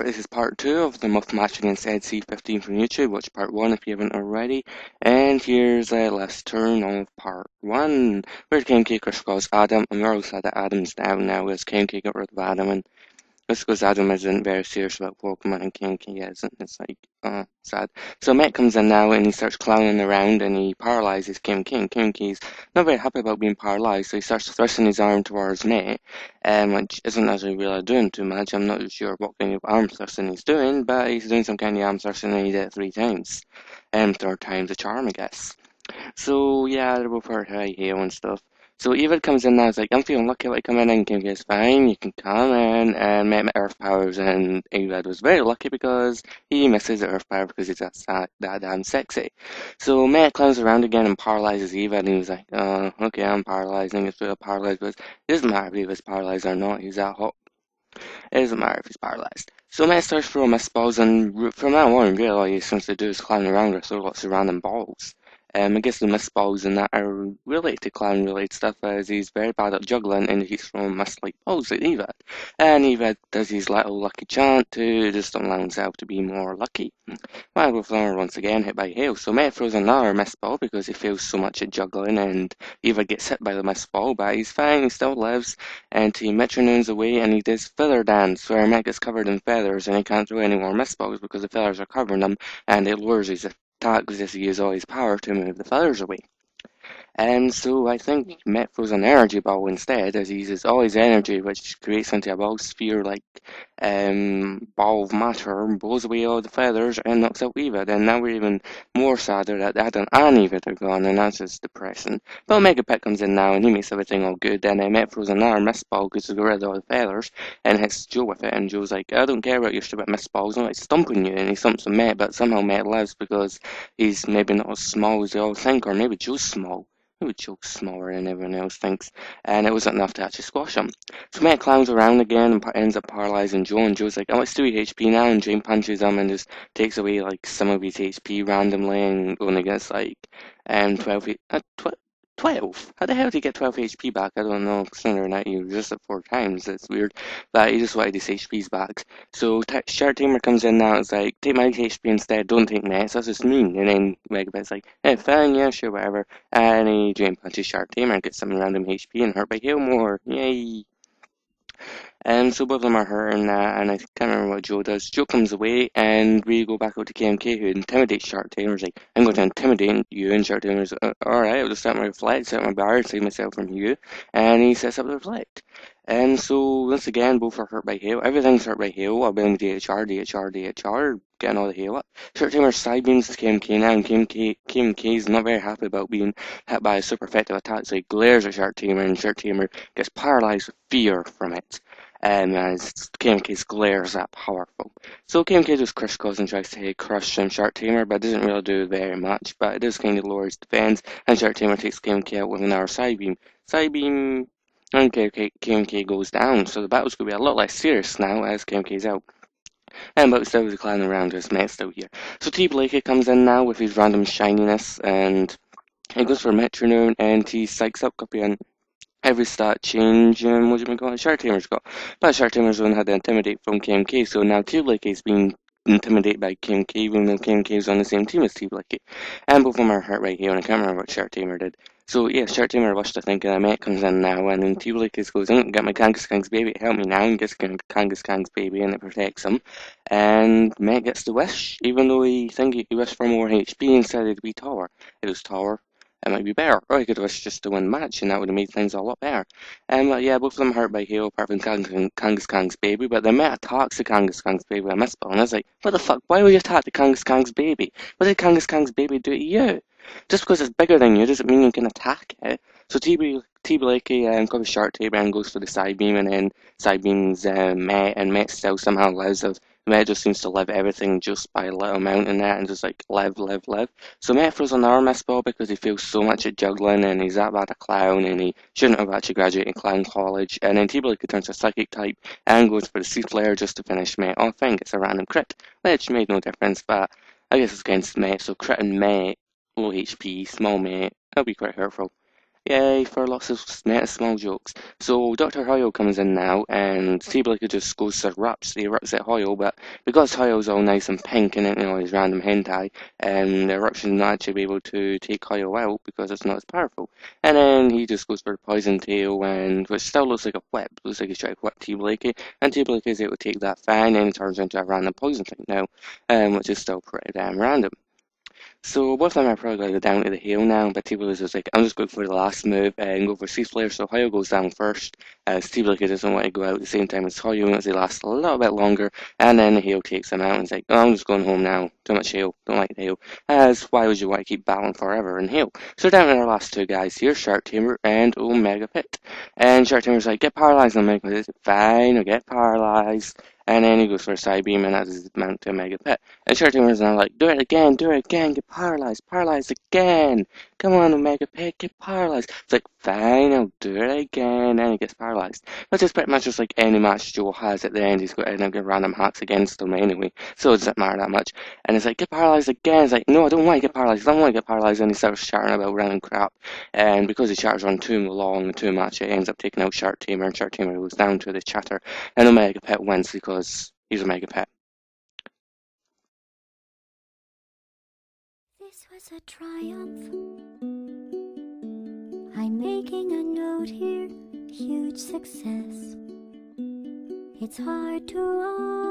This is part 2 of the Moth match against Eddc15 from YouTube. Watch part 1 if you haven't already. And here's a last turn of part 1, where KMK calls Adam, and we're all sad that Adam's down now as KMK got rid of Adam, and just because Adam isn't very serious about Pokemon and KMK isn't. It's like, sad. So Matt comes in now and he starts clowning around and he paralyzes KMK. And KMK's not very happy about being paralyzed, so he starts thrusting his arm towards Matt, which isn't actually really doing too much. I'm not sure what kind of arm thrusting he's doing, but he's doing some kind of arm thrusting and he did it 3 times. Third time's a charm, I guess. So yeah, they're both hurt high heel and stuff. So Eva comes in now, it's like, I'm feeling lucky like coming in, Kim is fine, you can come in, and met my Earth Powers, and Eva was very lucky because he misses the Earth Power because he's that damn sexy. So Matt climbs around again and paralyzes Eva, and he was like, okay, I'm paralyzing, it's real paralyzed, but it doesn't matter if Eva's paralyzed or not, he's that hot. It doesn't matter if he's paralyzed. So Matt starts throwing mist balls, and from now on, really, all he seems to do is climb around or throw lots of random balls. I guess the mist balls and that are related to clown related stuff as he's very bad at juggling and he's throwing mist like balls at Eva. And Eva does his little lucky chant to just allow himself to be more lucky. Well, Flower once again hit by hail, so Matt throws another mist ball because he fails so much at juggling and Eva gets hit by the mist ball, but he's fine, he still lives, and he metronomes away and he does feather dance where Matt gets covered in feathers and he can't throw any more mist balls because the feathers are covering him and it lures his attack because he uses all his power to move the feathers away. And so I think Met throws an energy ball instead, as he uses all his energy, which creates into a ball sphere like ball of matter, blows away all the feathers and knocks out Eva. Then now we're even more sadder that Adam and Eva are gone, and that's just depressing. But Mega Pet comes in now and he makes everything all good. Then Met throws another mist ball because he got rid of all the feathers and hits Joe with it. And Joe's like, I don't care about your stupid mist balls, I'm like stumping you. And he stumps on Met, but somehow Met lives because he's maybe not as small as they all think, or maybe Joe's small. Maybe Joe's smaller than everyone else thinks, and it wasn't enough to actually squash him. So Matt clowns around again and ends up paralyzing Joe, and Joe's like, oh, it's 2 HP now, and Jane punches him and just takes away like some of his HP randomly and only gets like 12, 12? How the hell did he get 12 HP back? I don't know, considering that he used it 4 times, it's weird. But he just wanted his HPs back. So Shark Tamer comes in now, it's like, take my HP instead, don't take Matt's, that's just mean. And then Megabit's like, hey, fine, yeah, sure, whatever. And he drain punches Shark Tamer and gets some random HP and hurt by hail more. Yay! And so both of them are hurt and that, and I can't remember what Joe does. Joe comes away, and we go back out to KMK, who intimidates Shark Tamer's like, I'm going to intimidate you, and Shark Tamer's like, alright, I'll just set my reflect, set my bar, save myself from you, and he sets up the reflect. And so, once again, both are hurt by hail. Everything's hurt by hail. I'll blame DHR, getting all the hail up. Shark Tamer's side beams KMK now, and KMK's not very happy about being hit by a super effective attack, so he glares at Shark Tamer, and Shark Tamer gets paralyzed with fear from it. As KMK's glare is that powerful. So KMK just crisscross and tries to crush Shark Tamer, but doesn't really do very much, but it does kind of lower his defense, and Shark Tamer takes KMK out with another side beam. And KMK goes down, so the battle's going to be a lot less serious now as KMK's out. But still the clan around us, Matt's still here. So T Blakey comes in now with his random shininess, and he goes for metronome, and he psychs up Guppy and every stat change, what do you call it? Shark Tamer's got. But Shark Tamer's one had to intimidate from KMK, so now T Blakey's being intimidated by KMK, even though KMK's on the same team as T Blakey. And both of them are hurt right here, and I can't remember what Shark Tamer did. So yeah, Shark Tamer rushed to think, and Matt comes in now, and then T Blakey goes, I'm get my Kangaskang's baby to help me now, and gets Kangaskang's baby, and it protects him. And Matt gets the wish, even though he thinks he wished for more HP instead of to be taller. It was taller. It might be better, or he could have wished just to win the match, and that would have made things a lot better. Yeah, both of them hurt by hail, apart from Kangaskang's baby, but then Matt attacks the Kangaskang's baby with a mist ball, and I was like, what the fuck, why would you attack the Kangaskang's baby? What did Kangaskang's baby do to you? Just because it's bigger than you doesn't mean you can attack it. So T Blakey covers Shark Tamer and goes for the side beam, and then side beams Matt, and Matt still somehow lives. Matt just seems to live everything just by a little amount in that, and just like live. So Matt throws another mist ball because he feels so much at juggling, and he's that bad a clown, and he shouldn't have actually graduated clown college. And then T Blakey turns to psychic type and goes for the sea flare just to finish Matt off. I think it's a random crit, which made no difference, but I guess it's against Matt, so crit and Matt, low HP, small Matt, that'll be quite hurtful. Yay for lots of meta small jokes. So Dr. Hoyle comes in now, and T-Blicker just goes to erupts. He erupts at Hoyle, but because Hoyle's all nice and pink and his random hentai, the eruption not actually be able to take Hoyle out because it's not as powerful. And then he just goes for the poison tail, which still looks like a whip. Looks like he's trying to whip T-Blicker, and T-Blicker is able to take that fang, and it turns into a random poison thing now, which is still pretty damn random. So both of them are probably going to go down to the hill now, but T-Blue is just like, I'm just going for the last move and go for Cease Flare, so Hoyo goes down first, as T-Blue doesn't want to go out at the same time as Hoyo, as he lasts a little bit longer, and then the hail takes him out, and he's like, oh, I'm just going home now, too much hail, don't like the hail, as why would you want to keep battling forever in hail? So down to our last two guys here, Shark Tamer and Omega Pit, and Shark Tamer's like, get paralyzed, and Omega Pit is fine, I'll get paralyzed, and then he goes for a side beam, and that's his mount to Omega Pit. And Short was now like, do it again, get paralyzed, paralyzed again. Come on, Omega Pit, get paralyzed. It's like, fine, I'll do it again, and he gets paralyzed. Which is pretty much just like any match Joe has at the end, he's got to end up getting random hacks against him anyway, so it doesn't matter that much. And it's like, get paralyzed again. It's like, no, I don't want to get paralyzed, I don't want to get paralyzed, and he starts chatting about random crap. And because he chatters on too long and too much, it ends up taking out Shark Tamer, and Shark Tamer goes down to the chatter, and Omega Pit wins because he's Omega Pit. This was a triumph. I'm making a note here, huge success. It's hard to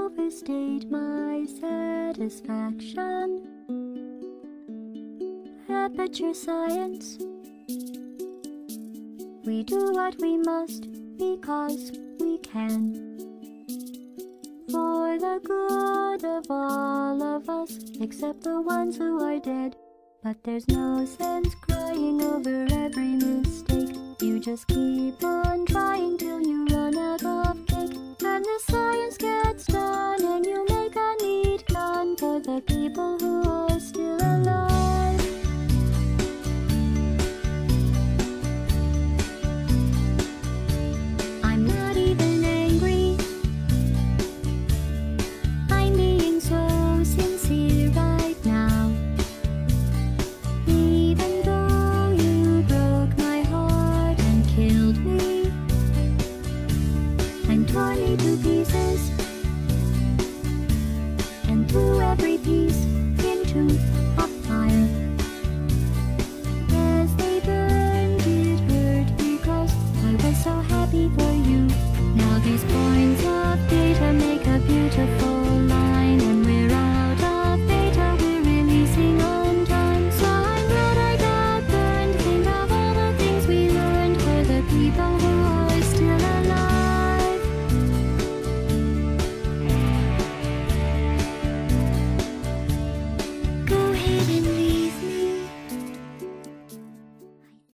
overstate my satisfaction. Aperture science. We do what we must because we can. For the good of all of us, except the ones who are dead. But there's no sense crying over every mistake. You just keep on trying till you run out of cake, and the science gets done.